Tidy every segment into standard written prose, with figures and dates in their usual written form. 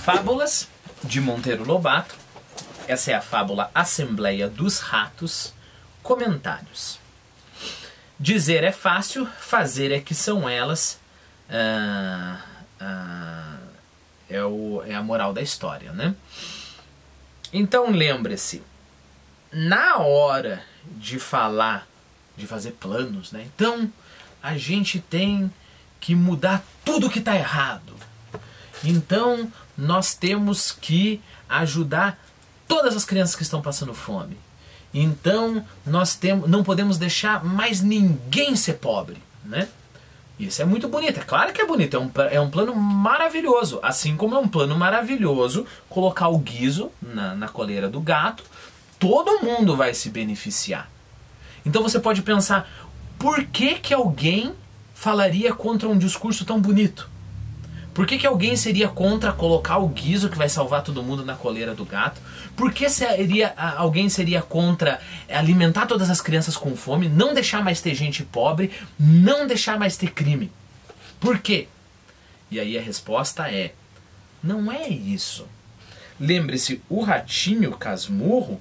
Fábulas de Monteiro Lobato. Essa é a fábula Assembleia dos Ratos. Comentários. Dizer é fácil, fazer é que são elas. É a moral da história, né? Então lembre-se, na hora de falar, de fazer planos, né? Então a gente tem que mudar tudo que está errado. Então nós temos que ajudar todas as crianças que estão passando fome. Então nós não podemos deixar mais ninguém ser pobre, né? Isso é muito bonito, é claro que é bonito, é um plano maravilhoso. Assim como é um plano maravilhoso colocar o guiso na coleira do gato, todo mundo vai se beneficiar. Então você pode pensar, por que alguém falaria contra um discurso tão bonito? Por que alguém seria contra colocar o guiso que vai salvar todo mundo na coleira do gato? Por que alguém seria contra alimentar todas as crianças com fome, não deixar mais ter gente pobre, não deixar mais ter crime? Por quê? E aí a resposta é, não é isso. Lembre-se, o ratinho casmurro,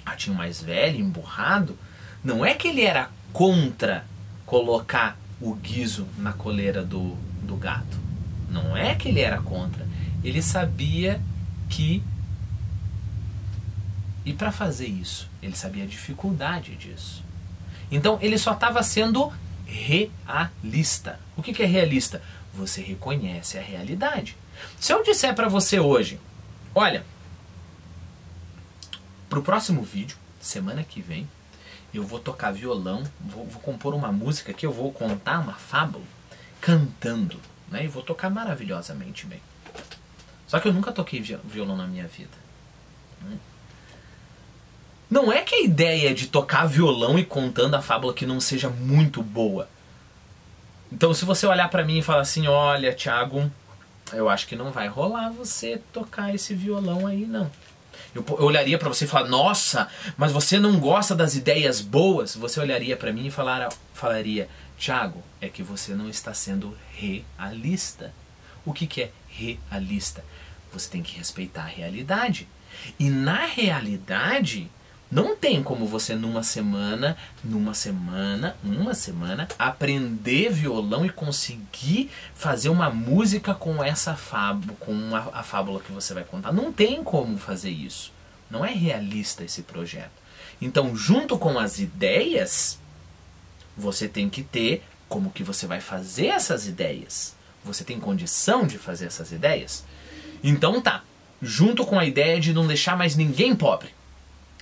ratinho mais velho, emburrado, não é que ele era contra colocar o guiso na coleira do gato. Não é que ele era contra. Ele sabia que... E para fazer isso, ele sabia a dificuldade disso. Então ele só estava sendo realista. O que é realista? Você reconhece a realidade. Se eu disser para você hoje, olha, pro próximo vídeo, semana que vem, eu vou tocar violão, vou compor uma música que eu vou contar uma fábula cantando, né? E vou tocar maravilhosamente bem. Só que eu nunca toquei violão na minha vida. Não é que a ideia de tocar violão e contando a fábula que não seja muito boa. Então se você olhar pra mim e falar assim, olha, Thiago, eu acho que não vai rolar você tocar esse violão aí, não. Eu olharia pra você e falar, nossa, mas você não gosta das ideias boas? Você olharia pra mim e falaria, Thiago, é que você não está sendo realista. O que é realista? Você tem que respeitar a realidade. E na realidade, não tem como você numa semana, aprender violão e conseguir fazer uma música com essa fábula, a fábula que você vai contar. Não tem como fazer isso. Não é realista esse projeto. Então, junto com as ideias, você tem que ter como que você vai fazer essas ideias. Você tem condição de fazer essas ideias? Então tá, junto com a ideia de não deixar mais ninguém pobre.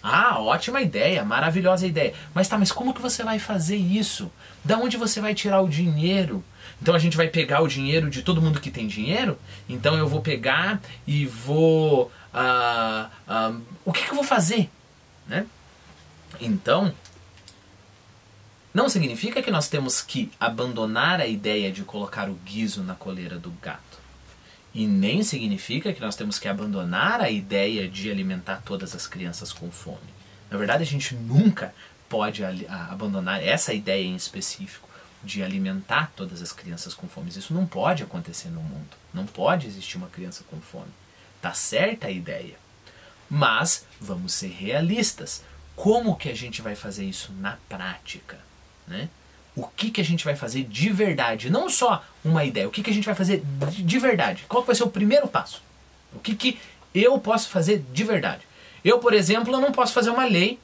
Ah, ótima ideia, maravilhosa ideia. Mas tá, mas como que você vai fazer isso? Da onde você vai tirar o dinheiro? Então a gente vai pegar o dinheiro de todo mundo que tem dinheiro? Então eu vou pegar e vou... o que eu vou fazer? Né? Então, não significa que nós temos que abandonar a ideia de colocar o guiso na coleira do gato. E nem significa que nós temos que abandonar a ideia de alimentar todas as crianças com fome. Na verdade, a gente nunca pode abandonar essa ideia em específico de alimentar todas as crianças com fome. Isso não pode acontecer no mundo. Não pode existir uma criança com fome. Tá certa a ideia. Mas vamos ser realistas. Como que a gente vai fazer isso na prática? Né? O que a gente vai fazer de verdade? Não só uma ideia. O que a gente vai fazer de verdade? Qual vai ser o primeiro passo? O que eu posso fazer de verdade? Eu, por exemplo, eu não posso fazer uma lei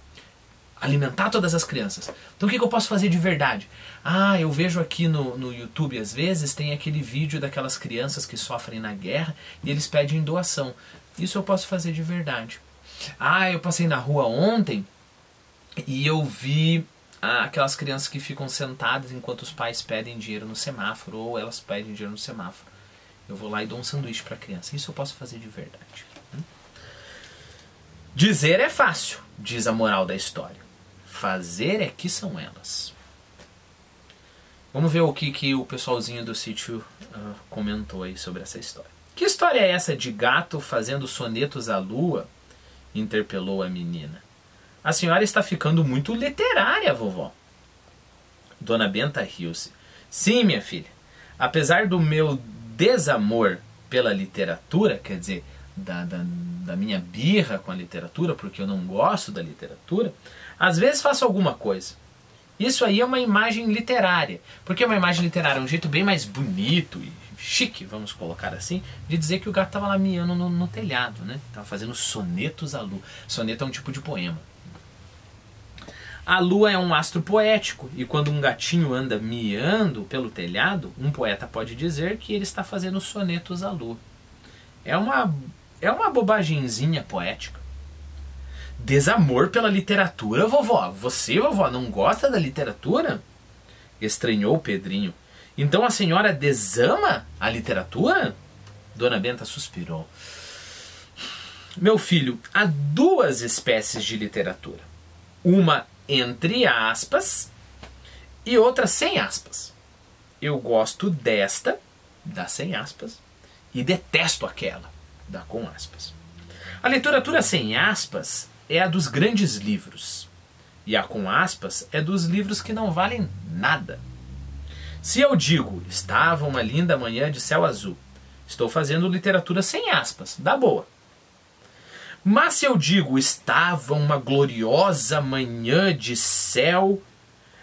alimentar todas as crianças. Então o que eu posso fazer de verdade? Ah, eu vejo aqui no YouTube, às vezes, tem aquele vídeo daquelas crianças que sofrem na guerra e eles pedem doação. Isso eu posso fazer de verdade. Ah, eu passei na rua ontem e eu vi aquelas crianças que ficam sentadas enquanto os pais pedem dinheiro no semáforo, ou elas pedem dinheiro no semáforo. Eu vou lá e dou um sanduíche para a criança. Isso eu posso fazer de verdade. Dizer é fácil, diz a moral da história. Fazer é que são elas. Vamos ver o que o pessoalzinho do sítio comentou aí sobre essa história. Que história é essa de gato fazendo sonetos à lua? Interpelou a menina. A senhora está ficando muito literária, vovó. Dona Benta riu-se. Sim, minha filha. Apesar do meu desamor pela literatura, quer dizer, da minha birra com a literatura, porque eu não gosto da literatura, às vezes faço alguma coisa. Isso aí é uma imagem literária, porque uma imagem literária é um jeito bem mais bonito e chique, vamos colocar assim, de dizer que o gato estava lá miando no telhado, né? Estava fazendo sonetos à lua. Soneto é um tipo de poema. A lua é um astro poético, e quando um gatinho anda miando pelo telhado, um poeta pode dizer que ele está fazendo sonetos à lua. É uma bobagemzinha poética. Desamor pela literatura, vovó? Você, vovó, não gosta da literatura? Estranhou Pedrinho. Então a senhora desama a literatura? Dona Benta suspirou. Meu filho, há duas espécies de literatura. Uma entre aspas e outra sem aspas. Eu gosto desta, da sem aspas, e detesto aquela, da com aspas. A literatura sem aspas é a dos grandes livros, e a com aspas é dos livros que não valem nada. Se eu digo, estava uma linda manhã de céu azul, estou fazendo literatura sem aspas, dá boa. Mas se eu digo, estava uma gloriosa manhã de céu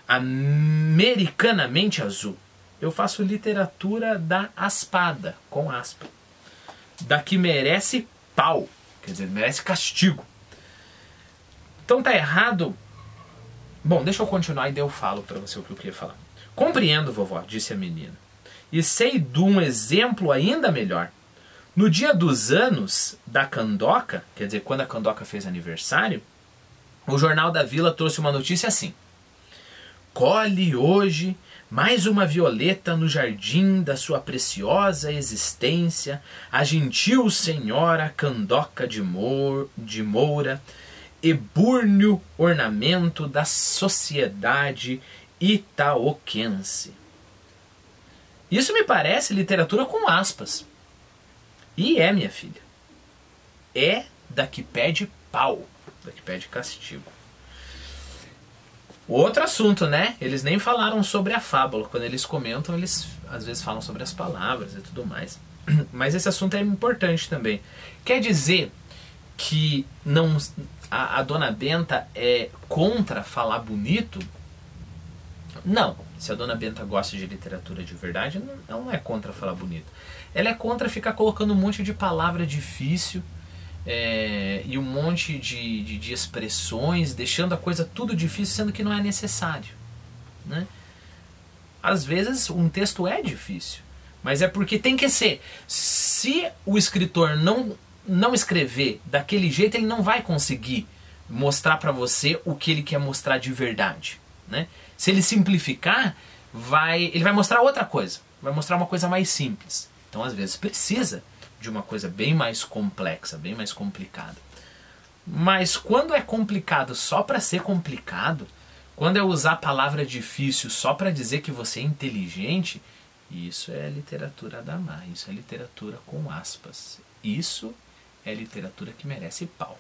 americanamente azul, eu faço literatura da aspada, com aspa. Da que merece pau, quer dizer, merece castigo. Então tá errado. Bom, deixa eu continuar e daí eu falo para você o que eu queria falar. Compreendo, vovó, disse a menina. E sei de um exemplo ainda melhor. No dia dos anos da Candoca, quer dizer, quando a Candoca fez aniversário, o Jornal da Vila trouxe uma notícia assim. Colhe hoje mais uma violeta no jardim da sua preciosa existência, a gentil senhora Candoca de Moura, ebúrneo ornamento da sociedade itaoquense. Isso me parece literatura com aspas. E é, minha filha. É da que pede pau, da que pede castigo. Outro assunto, né? Eles nem falaram sobre a fábula. Quando eles comentam, eles às vezes falam sobre as palavras e tudo mais. Mas esse assunto é importante também. Quer dizer que não, a Dona Benta é contra falar bonito? Não. Se a Dona Benta gosta de literatura de verdade, ela não é contra falar bonito. Ela é contra ficar colocando um monte de palavra difícil e um monte de expressões, deixando a coisa tudo difícil, sendo que não é necessário, né? Às vezes um texto é difícil, mas é porque tem que ser. Se o escritor não escrever daquele jeito, ele não vai conseguir mostrar para você o que ele quer mostrar de verdade, né? Se ele simplificar, ele vai mostrar outra coisa, vai mostrar uma coisa mais simples. Então às vezes precisa de uma coisa bem mais complexa, bem mais complicada. Mas quando é complicado só para ser complicado, quando é usar a palavra difícil só para dizer que você é inteligente, isso é literatura da má, isso é literatura com aspas. Isso é literatura que merece pau.